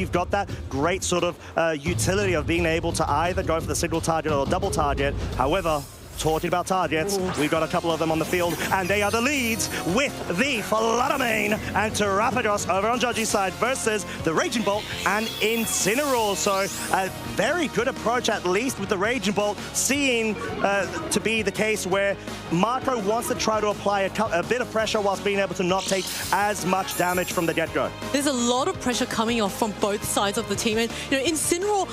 you've got that great sort of utility of being able to either go for the single target or double target. However, talking about targets, we've got a couple of them on the field, and they are the leads with the Floodamane and Terrapagos over on Joji's side versus the Raging Bolt and Incineroar. So a very good approach, at least with the Raging Bolt, seeing to be the case where Marco wants to try to apply a bit of pressure whilst being able to not take as much damage from the get-go. There's a lot of pressure coming off from both sides of the team, and Incineroar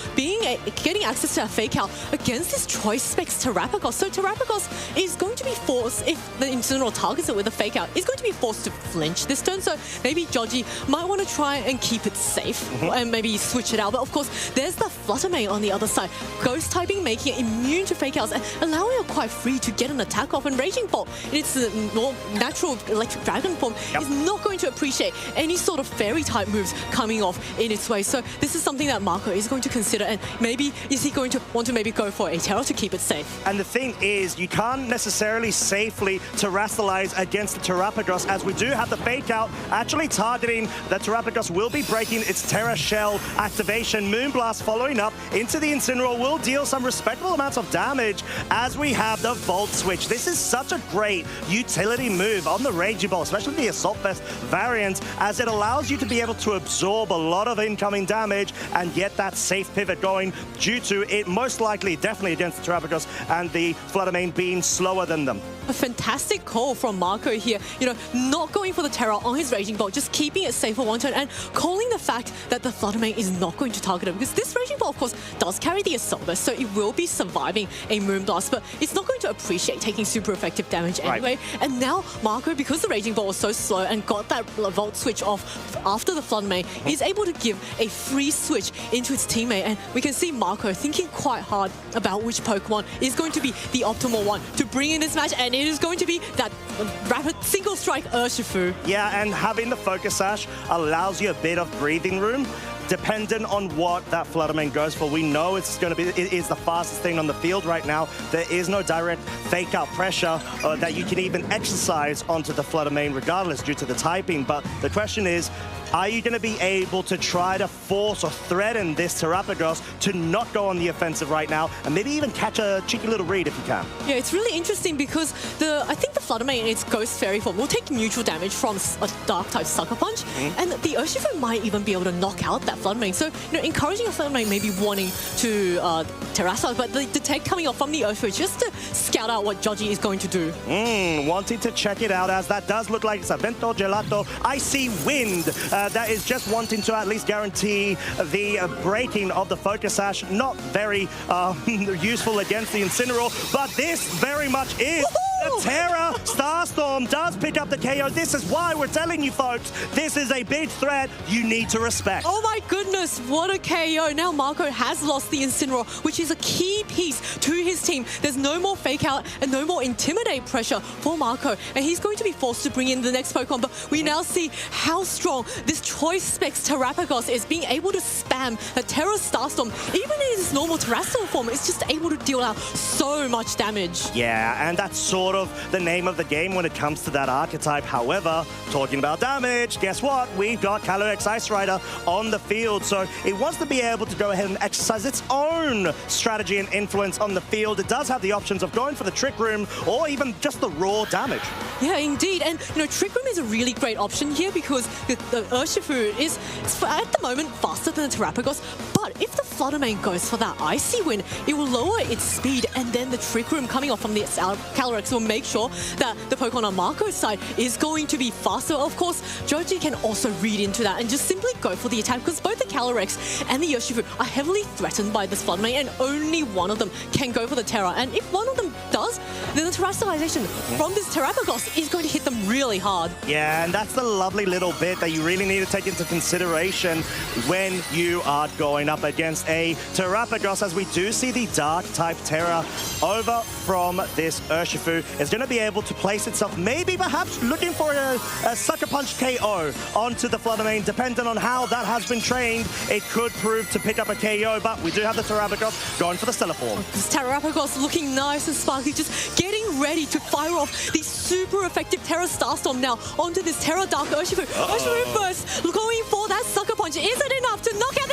getting access to a fake out against this choice specs Terrapagos. So Terrapagos is going to be forced, if the Incineroar targets it with a fake out, is going to be forced to flinch this turn. So maybe Joji might want to try and keep it safe and maybe switch it out. But of course, there's the Floodamane on the other side. Ghost typing, making it immune to fake outs and allowing it quite free to get an attack off. And Raging Bolt, in its more natural electric dragon form, is not going to appreciate any sort of fairy type moves coming off in its way. So this is something that Marco is going to consider, and maybe is he going to want to maybe go for a Terra to keep it safe. And the thing is, you can't necessarily safely terrestrialize against the Terrapagos, as we do have the fake out actually targeting the Terrapagos. Will be breaking its Terra Shell activation. Moonblast following up into the Incineroar will deal some respectable amounts of damage as we have the Volt Switch. This is such a great utility move on the Raging Bolt, especially the Assault Vest variant, as it allows you to be able to absorb a lot of incoming damage and get that safe pivot going, due to it most likely definitely against the Terrapagos and the Floodamane being slower than them. A fantastic call from Marco here, not going for the Terra on his Raging Bolt, just keeping it safe for one turn and calling the fact that the Floodamane is not going to target him, because this Raging Bolt, of course, does carry the Assault Vest, so it will be surviving a Moonblast, but it's not going to appreciate taking super effective damage anyway. And now Marco, because the Raging Bolt was so slow and got that Volt Switch off after the Floodamane, is able to give a free switch into its teammate, and we can see Marco thinking quite hard about which Pokemon is going to be the optimal one to bring in this match, and it is going to be that rapid single strike Urshifu. Yeah, and having the Focus Sash allows you a bit of breathing room, dependent on what that Floodamane goes for. We know it is the fastest thing on the field right now. There is no direct fake out pressure that you can even exercise onto the Floodamane regardless due to the typing. But the question is, are you going to be able to try to force or threaten this Terrapagos to not go on the offensive right now, and maybe even catch a cheeky little read if you can? Yeah, it's really interesting because I think the Floodamane in its Ghost Fairy form will take neutral damage from a Dark-type Sucker Punch, and the Urshifu might even be able to knock out that Floodamane. So, encouraging a Floodamane maybe wanting to terrestrialize, but the tech coming off from the Urshifu just to scout out what Joji is going to do. Wanting to check it out, as that does look like it's a Vento Gelato Icy Wind. That is just wanting to at least guarantee the breaking of the Focus Sash. Not very useful against the Incineroar, but this very much is. The Terra Starstorm does pick up the KO. This is why we're telling you folks, this is a big threat you need to respect. Oh my goodness, what a KO. Now Marco has lost the Incineroar, which is a key piece to his team. There's no more fake out and no more intimidate pressure for Marco, and he's going to be forced to bring in the next Pokemon. But we now see how strong this choice specs Terrapagos is, being able to spam the Terra Starstorm. Even in his normal terrestrial form, it's just able to deal out so much damage. Yeah, and that's sort of the name of the game when it comes to that archetype. However, talking about damage, guess what? We've got Calyrex Ice Rider on the field, so it wants to be able to go ahead and exercise its own strategy and influence on the field. It does have the options of going for the Trick Room or even just the raw damage. Yeah, indeed. And, Trick Room is a really great option here because the Urshifu is, at the moment, faster than the Terrapagos. But if the Floodamane goes for that Icy Wind, it will lower its speed, and then the Trick Room coming off from the Calyrex will make sure that the Pokemon on Marco's side is going to be faster. Of course, Joji can also read into that and just simply go for the attack, because both the Calyrex and the Urshifu are heavily threatened by this Floodamane, and only one of them can go for the Terra. And if one of them does, then the terrestrialization from this Terrapagos is going to hit them really hard. Yeah, and that's the lovely little bit that you really need to take into consideration when you are going up against a Terrapagos, as we do see the Dark-type Terra over from this Urshifu is going to be able to place itself, maybe perhaps looking for a Sucker Punch KO onto the Floodamane. Depending on how that has been trained, it could prove to pick up a KO, but we do have the Terrapagos going for the Stellar form. This Terrapagos looking nice and sparkly, just getting ready to fire off the super effective Terra Starstorm now onto this Terra Dark Urshifu. Urshifu first, going for that Sucker Punch. Is it enough to knock out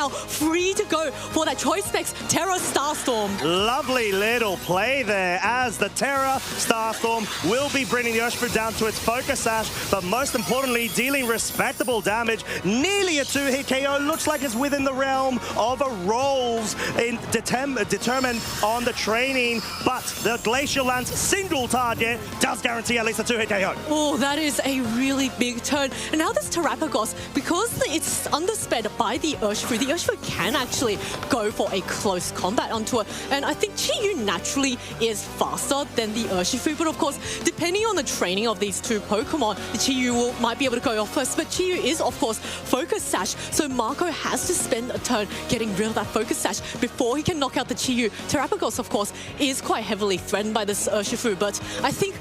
now free to go for that Choice Specs Terra Starstorm. Lovely little play there as the Terra Starstorm will be bringing the Urshifu down to its focus sash, but most importantly, dealing respectable damage. Nearly a 2-hit KO. Looks like it's within the realm of a rolls in determined on the training, but the Glacial Lance single target does guarantee at least a 2-hit KO. Oh, that is a really big turn. And now this Terrapagos, because it's undersped by the Urshifu can actually go for a close combat onto it. And I think Chi-Yu naturally is faster than the Urshifu, but of course, depending on the training of these two Pokemon, the Chi-Yu might be able to go off first, but Chi-Yu is, of course, Focus Sash, so Marco has to spend a turn getting rid of that Focus Sash before he can knock out the Chi-Yu. Terrapagos, of course, is quite heavily threatened by this Urshifu, but I think,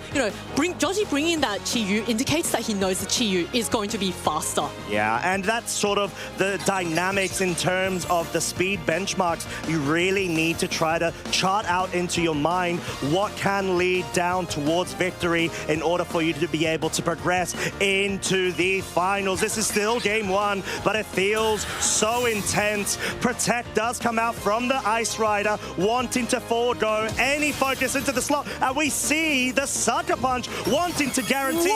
Joji bringing that Chi-Yu indicates that he knows the Chi-Yu is going to be faster. Yeah, and that's sort of the dynamics in terms of the speed benchmarks. You really need to try to chart out into your mind what can lead down towards victory in order for you to be able to progress into the finals. This is still game one, but it feels so intense. Protect does come out from the Ice Rider, wanting to forego any focus into the slot, and we see the Sucker Punch wanting to guarantee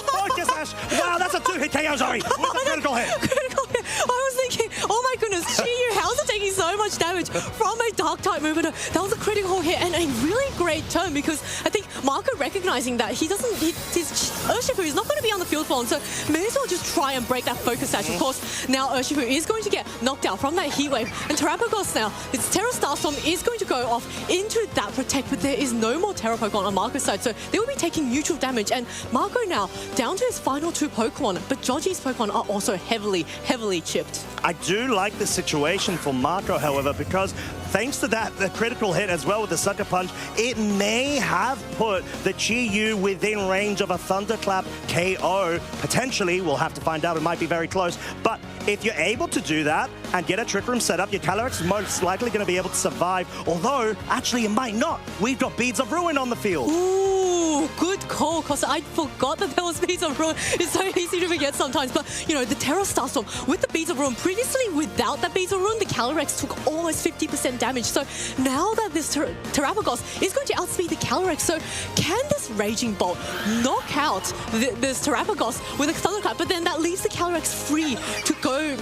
focus sash. Wow, that's a 2-hit KO, sorry, with a critical hit. Critical hit. I was thinking, oh my goodness, Chi-Yu, how's it taking so much damage from a Dark-type movement? That was a critical hit and a really great turn, because I think Marco recognizing that his Urshifu is not going to be on the field for long, so may as well just try and break that focus sash. Of course, now Urshifu is going to get knocked out from that Heat Wave, and Terrapagos now, its Terra Starstorm is going to go off into that Protect, but there is no more Terra Pokemon on Marco's side, so they will be taking neutral damage, and Marco now down to his final two Pokemon, but Joji's Pokemon are also heavily chipped. I do like the situation for Marco, however, because thanks to that, the critical hit as well with the Sucker Punch, it may have put the Chi-Yu within range of a Thunderclap KO. Potentially, we'll have to find out, it might be very close, but if you're able to do that and get a Trick Room set up, your Calyrex is most likely going to be able to survive, although, actually, it might not. We've got Beads of Ruin on the field. Ooh, good call, because I forgot that there was Beads of Ruin. It's so easy to forget sometimes, but, the Terra Starstorm with the Beads of Ruin, previously without that Beads of Ruin, the Calyrex took almost 50% damage, so now that this Terrapagos is going to outspeed the Calyrex, so can this Raging Bolt knock out this Terrapagos with a Thunderclap, but then that leaves the Calyrex free to go,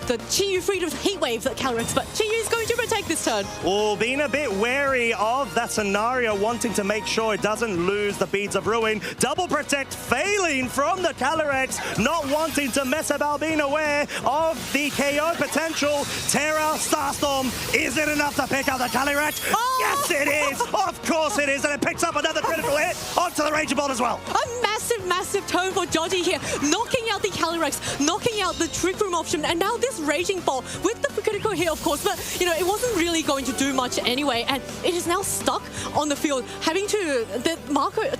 the Chi-Yu free to Heat Wave that Calyrex, but Chi-Yu is going to protect this turn. Oh, being a bit wary of that scenario, wanting to make sure it doesn't lose the Beads of Ruin. Double Protect failing from the Calyrex, not wanting to mess about, being aware of the KO potential. Terra Starstorm, is it enough to pick up the Calyrex? Oh! Yes, it is! Of course it is, and it picks up another critical hit onto the Raging Bolt as well. A massive turn for Joji here, knocking out the Calyrex, knocking out the Trick Room option, and now this Raging Bolt with the critical hit, of course, but, it wasn't really going to do much anyway, and it is now stuck on the field, having to,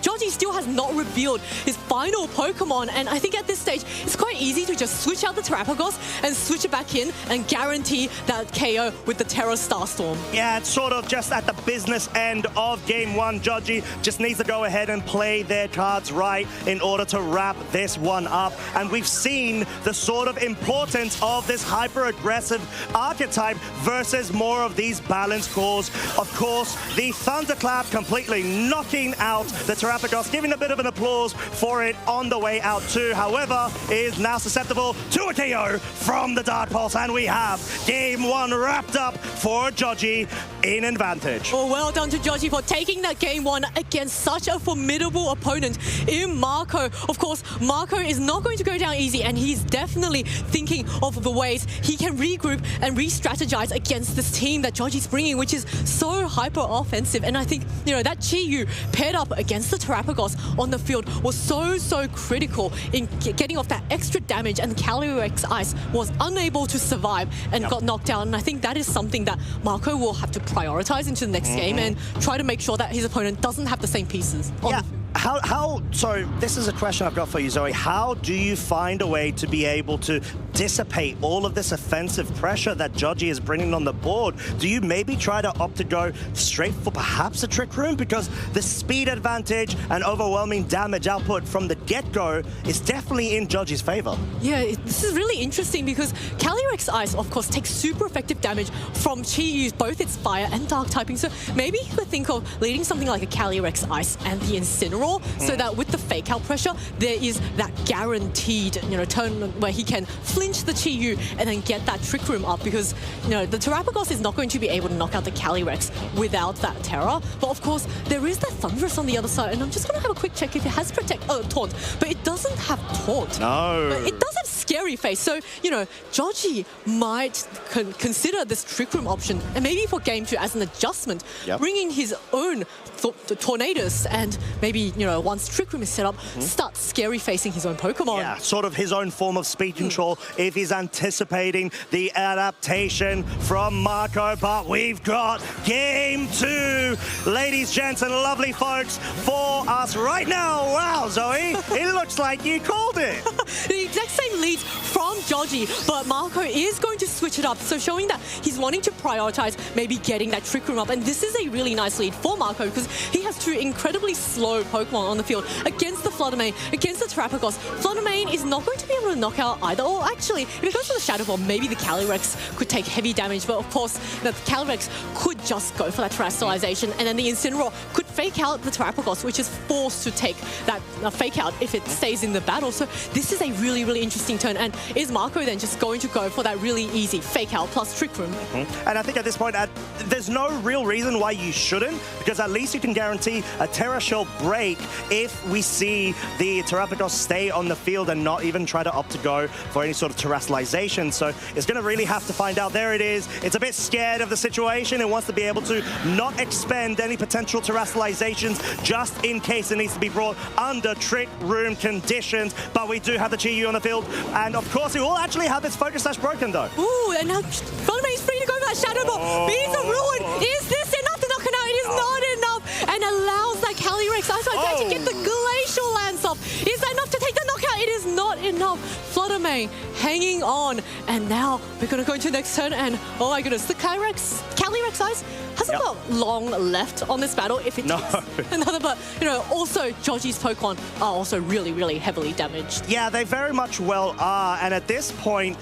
Joji still has not revealed his final Pokemon, and I think at this stage, it's quite easy to just switch out the Terrapagos and switch it back in and guarantee that KO with the Terra Starstorm. Yeah, it's sort of just at the business end of game one. Joji just needs to go ahead and play their cards right in order to wrap this one up. And we've seen the sort of importance of this hyper-aggressive archetype versus more of these balanced cores. Of course, the Thunderclap completely knocking out the Terrapagos, giving a bit of an applause for it on the way out too. However, is now susceptible to a KO from the Dark Pulse, and we have game one wrapped up for Joji in advantage. Oh, well done to Joji for taking that game one against such a formidable opponent in Marco. Of course, Marco is not going to go down easy, and he's definitely thinking of the ways he can regroup and re-strategize against this team that Joji's bringing, which is so hyper-offensive. And I think, that Chi-Yu paired up against the Terrapagos on the field was so critical in getting off that extra damage, and Calyrex Ice was unable to survive and got knocked out. And I think that is something that Marco will have to prioritize into the next game and try to make sure that his opponent doesn't have the same pieces on the field. So this is a question I've got for you, Zoe. How do you find a way to be able to dissipate all of this offensive pressure that Joji is bringing on the board? Do you maybe try to opt to go straight for perhaps a Trick Room? Because the speed advantage and overwhelming damage output from the get-go is definitely in Joji's favor. Yeah, this is really interesting because Calyrex Ice, of course, takes super effective damage from Chi-Yu's both its fire and dark typing. So maybe you could think of leading something like a Calyrex Ice and the Incineroar, so that with the fake out pressure, there is that guaranteed, turn where he can flinch the Chi-Yu and then get that Trick Room up, because, the Terrapagos is not going to be able to knock out the Calyrex without that Terra. But of course, there is that Thunderous on the other side, and I'm just going to have a quick check if it has Taunt, but it doesn't have Taunt. No. But it does have Scary Face, so, Joji might consider this Trick Room option, and maybe for Game 2 as an adjustment, bringing his own Tornadus, and maybe, once Trick Room is set up, start Scary Facing his own Pokemon. Yeah, sort of his own form of speed control if he's anticipating the adaptation from Marco. But we've got Game 2, ladies, gents, and lovely folks, for us right now. Wow, Zoe, it looks like you called it. The exact same leads from Joji, but Marco is going to switch it up, so showing that he's wanting to prioritize maybe getting that Trick Room up. And this is a really nice lead for Marco because he has two incredibly slow Pokemon on the field against the Fluttermane, against the Terrapagos. Fluttermane is not going to be able to knock out either, or actually, if it goes for the Shadow Ball, maybe the Calyrex could take heavy damage, but of course, the Calyrex could just go for that Terrestrialization, and then the Incineroar could fake out the Terrapagos, which is forced to take that fake out if it stays in the battle. So this is a really, really interesting turn, and is Marco then just going to go for that really easy fake out plus Trick Room? And I think at this point, there's no real reason why you shouldn't, because at least you can guarantee a Terra Shell break if we see the Terrapagos stay on the field and not even try to opt to go for any sort of terrestrialization. So it's going to really have to find out. There it is. It's a bit scared of the situation and wants to be able to not expend any potential terrestrializations just in case it needs to be brought under Trick Room conditions. But we do have the Chi-Yu on the field, and of course it will actually have its Focus Sash broken though. Ooh, and now Fluttermane is free to go for that Shadow Ball. Bees of Ruin. Is this enough to knock it out? It is not enough, and allows that Calyrex Ice to get the Glacial Lance off. Is that enough to take the knockout? It is not enough. Fluttermane hanging on, and now we're going to go into the next turn, and oh my goodness, the Calyrex Ice hasn't got long left on this battle if it takes another, but also Joji's Pokemon are also really, really heavily damaged. Yeah, they very much well are, and at this point,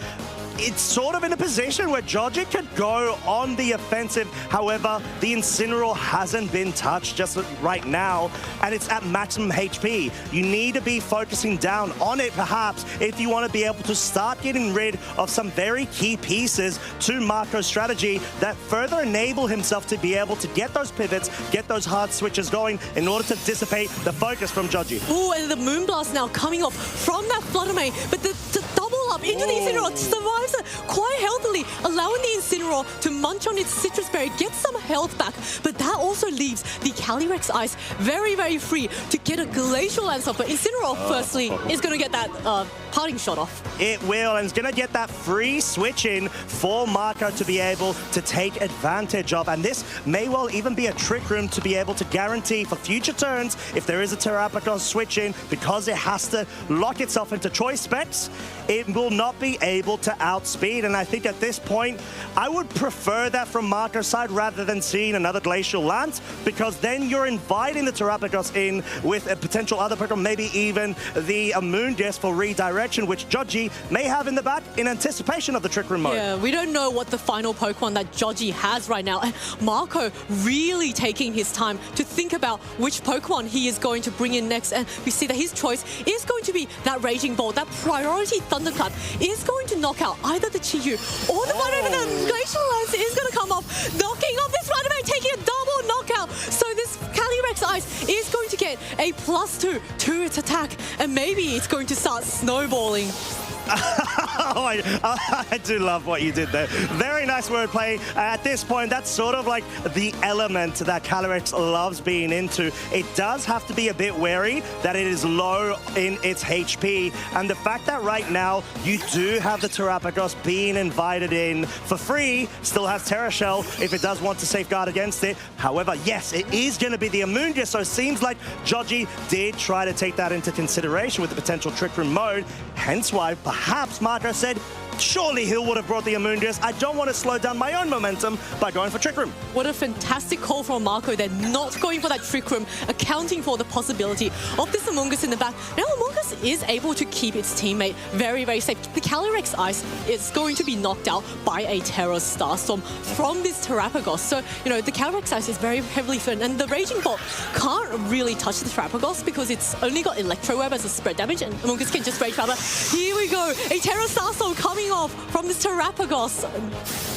it's sort of in a position where Joji could go on the offensive. However, the Incineroar hasn't been touched just right now, and it's at maximum HP. You need to be focusing down on it, perhaps, if you want to be able to start getting rid of some very key pieces to Marco's strategy that further enable himself to be able to get those pivots, get those hard switches going in order to dissipate the focus from Joji. Ooh, and the Moonblast now coming off from that Fluttermane, but the double up into the Incineroar survives it quite healthily, allowing the Incineroar to munch on its Citrus Berry, get some health back, but that also leaves the Calyrex Ice very, very free to get a Glacial Lance off. But Incineroar, firstly, is going to get that parting shot off. It will, and it's going to get that free switch in for Marco to be able to take advantage of. And this may well even be a Trick Room to be able to guarantee for future turns, if there is a Terrapagos switch in, because it has to lock itself into choice specs, it will not be able to outspeed. And I think at this point, I would prefer that from Marco's side rather than seeing another Glacial Lance, because then you're inviting the Terrapagos in with a potential other Pokemon, maybe even the Moondisk for redirection, which Joji may have in the back in anticipation of the Trick Room mode. Yeah, we don't know what the final Pokemon that Joji has right now. And Marco really taking his time to think about which Pokemon he is going to bring in next. And we see that his choice is going to be that Raging Ball. That priority Thunderclap is going to knock out either the Chi-Yu or the Fluttermane. The Glacial Lance is going to come off, knocking off this Fluttermane, taking a double knockout. So this Calyrex Ice is going to get a +2 to its attack, and maybe it's going to start snowballing. Oh, I do love what you did there. Very nice wordplay. At this point, that's sort of like the element that Calyrex loves being into. It does have to be a bit wary that it is low in its HP. And the fact that right now you do have the Terrapagos being invited in for free, still has Terra Shell if it does want to safeguard against it. However, yes, it is going to be the Amoonguss, so it seems like Joji did try to take that into consideration with the potential Trick Room mode, hence why perhaps Marco said, surely he would have brought the Amoonguss. I don't want to slow down my own momentum by going for Trick Room. What a fantastic call from Marco. They're not going for that Trick Room, accounting for the possibility of this Amoonguss in the back. Now Amoonguss is able to keep its teammate very, very safe. The Calyrex Ice is going to be knocked out by a Terra Starstorm from this Terrapagos. So, the Calyrex Ice is very heavily threatened, and the Raging Bolt can't really touch the Terrapagos because it's only got Electro Web as a spread damage, and Amoonguss can just Rage Powder. Here we go, a Terra Starstorm coming off from this Terrapagos.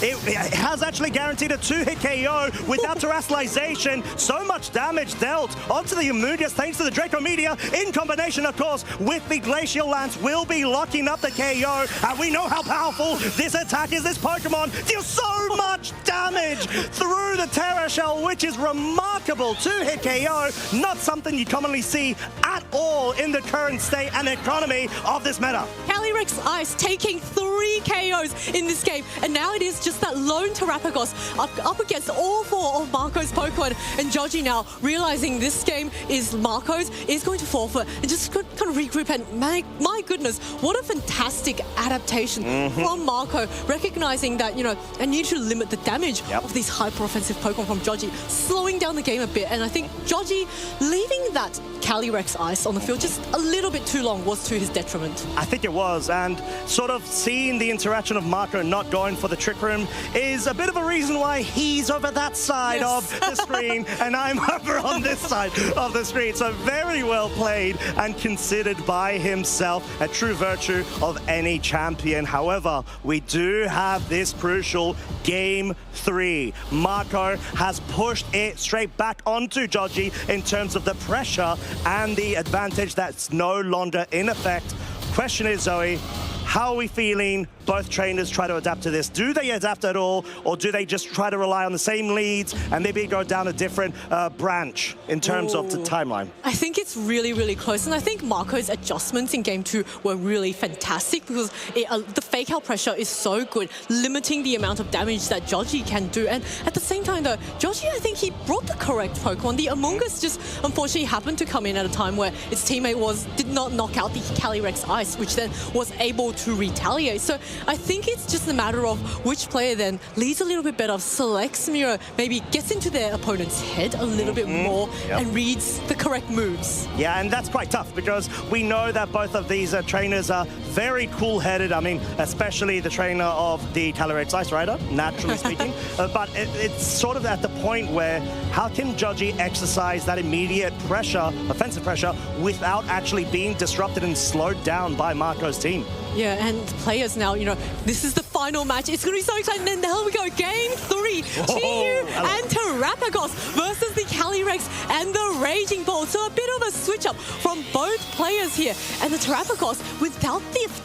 It has actually guaranteed a 2-hit KO without terrestrialization. So much damage dealt onto the Amoonguss thanks to the Draco Meteor in combination, of course, with the Glacial Lance will be locking up the KO. And we know how powerful this attack is. This Pokemon deals so much damage through the Terra Shell, which is remarkable. 2-hit KO, not something you commonly see at all in the current state and economy of this meta. Calyrex Ice taking 3 KOs in this game, and now it is just that lone Terrapagos up against all 4 of Marco's Pokemon, and Joji now realizing this game is Marco's, is going to forfeit and just kind of regroup, and my goodness, what a fantastic adaptation from Marco, recognizing that, I need to limit the damage of these hyper-offensive Pokemon from Joji, slowing down the game a bit, and I think Joji leaving that Calyrex Ice on the field just a little bit too long was to his detriment. I think it was, and sort of seeing the interaction of Marco not going for the Trick Room is a bit of a reason why he's over that side of the screen and I'm over on this side of the screen. So very well played and considered by himself, a true virtue of any champion. However, we do have this crucial Game 3. Marco has pushed it straight back onto Joji in terms of the pressure and the advantage that's no longer in effect. Question is, Zoe, how are we feeling? Both trainers try to adapt to this. Do they adapt at all, or do they just try to rely on the same leads and maybe go down a different branch in terms of the timeline? I think it's really, really close, and I think Marco's adjustments in Game 2 were really fantastic because the fake out pressure is so good, limiting the amount of damage that Joji can do. And at the same time, though, Joji, I think he brought the correct Pokemon. The Amoonguss just unfortunately happened to come in at a time where its teammate did not knock out the Calyrex Ice, which then was able to retaliate. So I think it's just a matter of which player then leads a little bit better, selects Mirror, maybe gets into their opponent's head a little bit more and reads the correct moves. Yeah, and that's quite tough because we know that both of these trainers are very cool-headed. I mean, especially the trainer of the Calyrex Ice Rider, naturally speaking. But it's sort of at the point where how can Joji exercise that immediate pressure, offensive pressure, without actually being disrupted and slowed down by Marco's team? Yeah, and players now, this is the final match. It's going to be so exciting. And there we go, Game 3. Chiyu and Terrapagos versus the Calyrex and the Raging Bolt. So a bit of a switch up from both players here. And the Terrapagos, without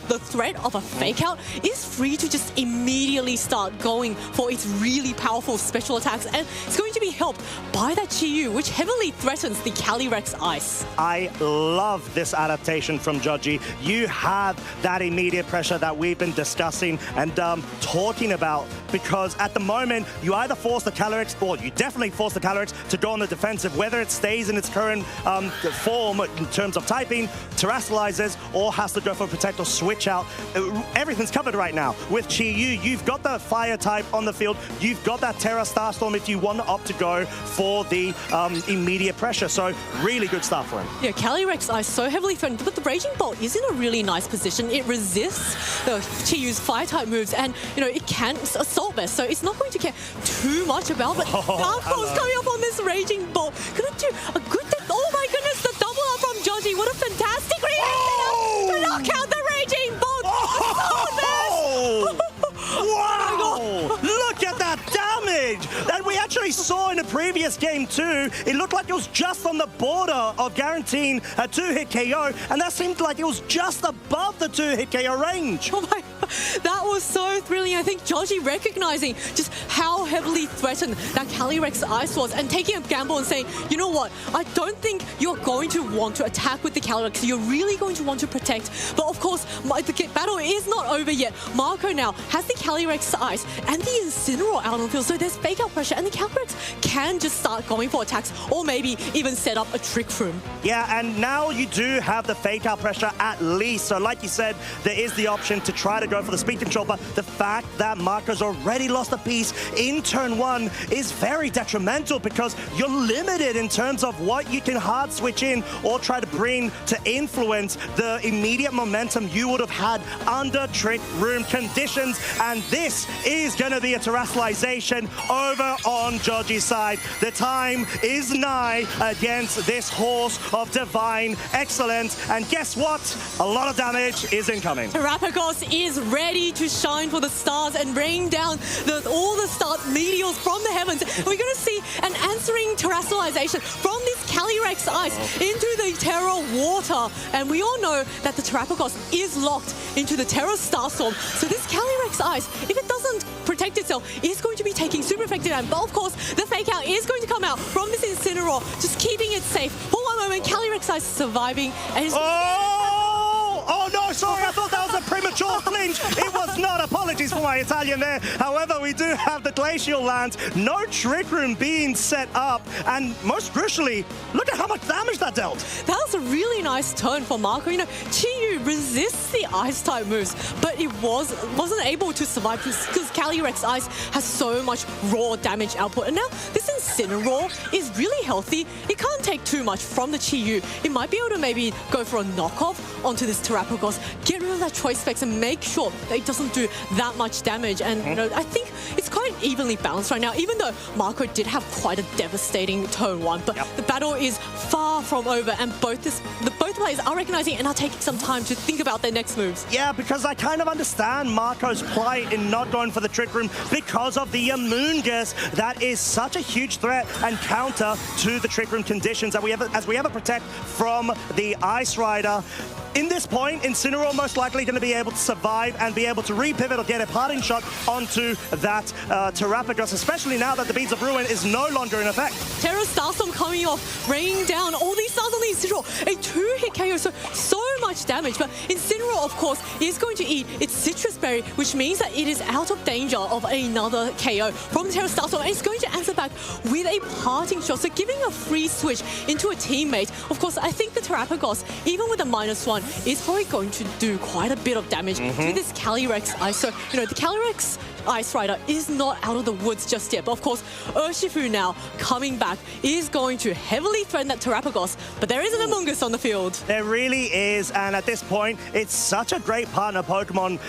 the threat of a fake out, is free to just immediately start going for its really powerful special attacks. And it's going to be helped by that Chiyu, which heavily threatens the Calyrex Ice. I love this adaptation from Joji. You have that immediate pressure that we've been discussing and talking about, because at the moment you either force the Calyrex, or you definitely force the Calyrex to go on the defensive, whether it stays in its current form in terms of typing, terrestrializes, or has to go for protect or switch out. Everything's covered right now. With Chiyu, you've got the fire type on the field, you've got that Terra Starstorm if you want to opt to go for the immediate pressure. So really good stuff for him. Yeah, Calyrex Ice so heavily threatened, but the Raging Bolt is in a really nice position. It resists the Chiyu's fire type moves, and it can assault vest, so it's not going to care too much about. But Dark Pulse coming up on this Raging Bolt, gonna do a good thing. Oh my goodness, the double up from Joji! What a fantastic reaction to knock out the Raging Bolt! Wow! Look at that damage that we actually saw in a previous game too, it looked like it was just on the border of guaranteeing a 2-hit KO, and that seemed like it was just above the 2-hit KO range. Oh my, that was so thrilling. I think Joji recognizing just how heavily threatened that Calyrex Ice was and taking a gamble and saying, you know what, I don't think you're going to want to attack with the Calyrex. You're really going to want to protect. But of course, the battle is not over yet. Marco now has the Calyrex Ice and the Incineroar out on the field, so there's fake out pressure, and the Calyrex can just start going for attacks or maybe even set up a trick room. Yeah, and now you do have the fake out pressure at least. So like you said, there is the option to try to go for the speed control, but the fact that Marco's already lost a piece in turn 1 is very detrimental because you're limited in terms of what you can hard switch in or try to bring to influence the immediate momentum you would have had under trick room conditions. And this is going to be a terrestrialization over on Joji's side. The time is nigh against this horse of divine excellence. And guess what? A lot of damage is incoming. Terrapagos is ready to shine for the stars and rain down all the star meteors from the heavens. And we're going to see an answering terrestrialization from this Calyrex Ice into the Terra water. And we all know that the Terrapagos is locked into the Terra Starstorm. So this Calyrex Ice, if it doesn't protect itself, is going to be taking super effective damage. But of course, the fake out is going to come out from this Incineroar, just keeping it safe. For one moment, Calyrex Ice surviving. And Oh no, sorry, I thought that was a premature flinch. It was not. Apologies for my Italian there. However, we do have the Glacial Lands, no Trick Room being set up, and most crucially, look at how much damage that dealt. That was a really nice turn for Marco. You know, Chi-Yu resists the Ice-type moves, but it wasn't able to survive because Calyrex Ice has so much raw damage output. And now this Incineroar is really healthy. It can't take too much from the Chi-Yu. It might be able to maybe go for a knockoff onto this Terrapagos, get rid of that choice specs and make sure that it doesn't do that much damage. And you know, I think it's quite evenly balanced right now, even though Marco did have quite a devastating turn 1. But the battle is far from over, and both players are recognizing and are taking some time to think about their next moves. Yeah, because I kind of understand Marco's plight in not going for the Trick Room because of the Amoonguss. That is such a huge threat and counter to the Trick Room conditions that we ever protect from the Ice Rider. In this point, Incineroar most likely going to be able to survive and be able to re-pivot or get a parting shot onto that Terrapagos, especially now that the Beads of Ruin is no longer in effect. Terra Starstorm coming off, raining down all these stars on the Incineroar. A 2-hit KO, so much damage. But Incineroar, of course, is going to eat its Citrus Berry, which means that it is out of danger of another KO from Terra Starstorm. And it's going to answer back with a parting shot, so giving a free switch into a teammate. Of course, I think the Terrapagos, even with a -1, is probably going to do quite a bit of damage to this Calyrex Ice. So, you know, the Calyrex Ice Rider is not out of the woods just yet. But of course, Urshifu now coming back is going to heavily threaten that Terrapagos. But there is an Amoonguss on the field. There really is. And at this point, it's such a great partner Pokemon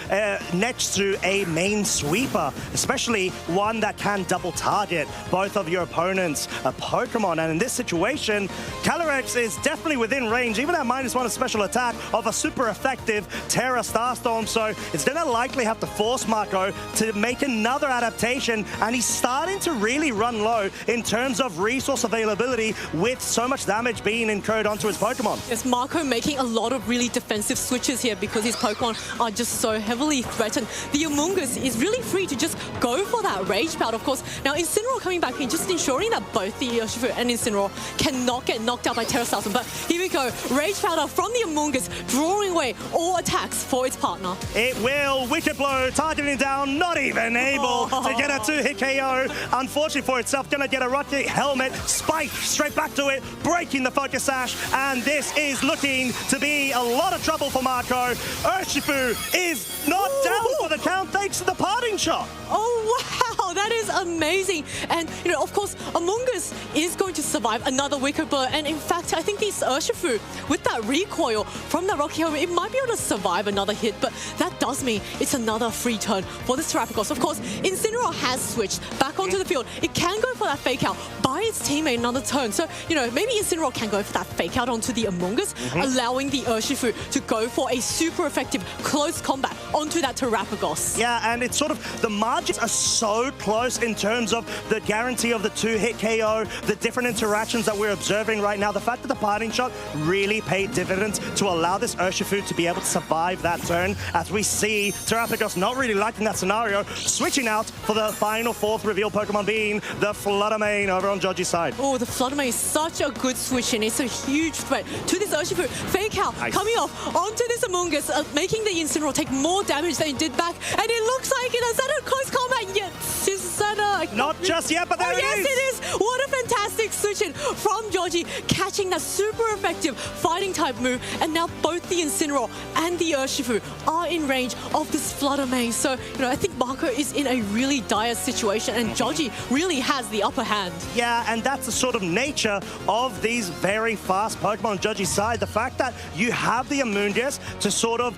next to a main sweeper, especially one that can double target both of your opponents' Pokemon. And in this situation, Calyrex is definitely within range, even at -1 of special attack, of a super effective Terra Starstorm. So it's going to likely have to force Marco to make another adaptation, and he's starting to really run low in terms of resource availability with so much damage being incurred onto his Pokemon. Yes, Marco making a lot of really defensive switches here because his Pokemon are just so heavily threatened. The Amoonguss is really free to just go for that Rage Powder, of course. Now, Incineroar coming back in, just ensuring that both the Urshifu and Incineroar cannot get knocked out by Terra Starstorm. But here we go, Rage Powder from the Amoonguss, drawing away all attacks for its partner. It will. Wicked Blow, targeting down, not even able to get a 2-hit KO. Unfortunately for itself, gonna get a Rocket Helmet, spike straight back to it, breaking the Focus Sash, and this is looking to be a lot of trouble for Marco. Urshifu is not down for the count thanks to the parting shot. Oh, wow, that is amazing. And, you know, of course, Amoonguss is going to survive another Wicked Blow. And in fact, I think this Urshifu, with that recoil from the Rocky Helmet, it might be able to survive another hit, but that does mean it's another free turn for this Terrapagos. Terapagos. Of course, Incineroar has switched back onto the field. It can go for that fake out by its teammate another turn. So, maybe Incineroar can go for that fake out onto the Among Us, allowing the Urshifu to go for a super effective close combat onto that Terapagos. Yeah, and it's sort of, the margins are so close in terms of the guarantee of the 2-hit KO, the different interactions that we're observing right now. The fact that the parting shot really paid dividends to allow this Urshifu to be able to survive that turn, as we see Terapagos not really liking that scenario, switching out for the final 4th reveal Pokemon being the Fluttermane over on Joji's side. Oh, the Fluttermane is such a good switch in. It's a huge threat to this Urshifu. Fake out, coming off onto this Among Us, making the Incineroar take more damage than it did back. And it looks like it. Is that a close combat? Yes, is that a... Not just yet, but there it yes, is! Yes, it is! What a fantastic switch in from Joji, catching that super effective fighting type move. And now both the Incineroar and the Urshifu are in range of this Fluttermane. So, I think Marco is in a really dire situation, and Joji really has the upper hand. Yeah, and that's the sort of nature of these very fast Pokemon on Joji's side. The fact that you have the Amoonguss to sort of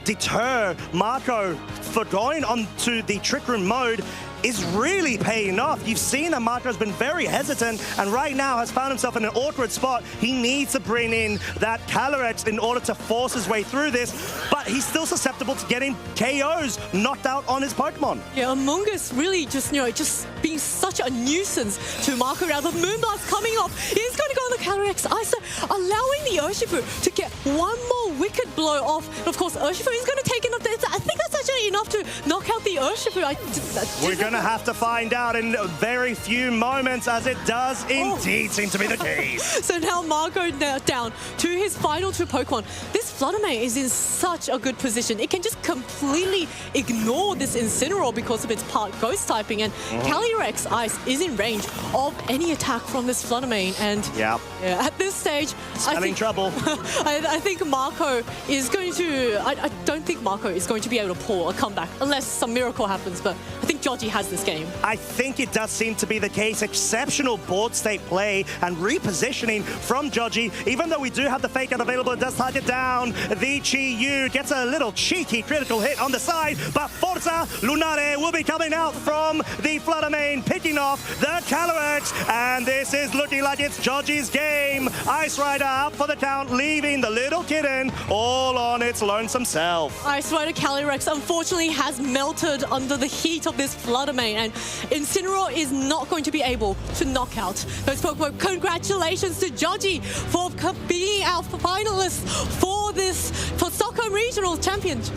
deter Marco for going onto the Trick Room mode is really paying off. You've seen that Marco has been very hesitant and right now has found himself in an awkward spot. He needs to bring in that Calyrex in order to force his way through this, but he's still susceptible to getting KOs knocked out on his Pokemon. Yeah, Among Us really just being such a nuisance to Marco now. The Moonblast coming off. He's going to go on the Calyrex Ice, allowing the Urshifu to get one more wicked blow off. And of course, Urshifu is going to take enough. I think that's actually enough to knock out the Urshifu. We're going to have to find out in very few moments, as it does indeed seem to be the case. So now Marco down to his final 2 Pokemon. This Fluttermane is in such a good position. It can just completely ignore this Incineroar because of its part Ghost typing, and Calyrex Ice is in range of any attack from this Fluttermane. And yeah, at this stage, I think trouble. I think Marco is going to... I don't think Marco is going to be able to pull a comeback unless some miracle happens, but I think Joji has this game. I think it does seem to be the case. Exceptional board state play and repositioning from Joji. Even though we do have the fake out available, it does target down the Chi-Yu. Gets a little cheeky critical hit on the side, but Forza Lunare will be coming out from the Fluttermane, picking off the Calyrex, and this is looking like it's Joji's game. Ice Rider out for the count, leaving the little kitten all on its lonesome self. Ice Rider Calyrex unfortunately has melted under the heat of this Fluttermane, and Incineroar is not going to be able to knock out those Pokemon. Congratulations to Joji for being our finalist for Stockholm Regional Championship.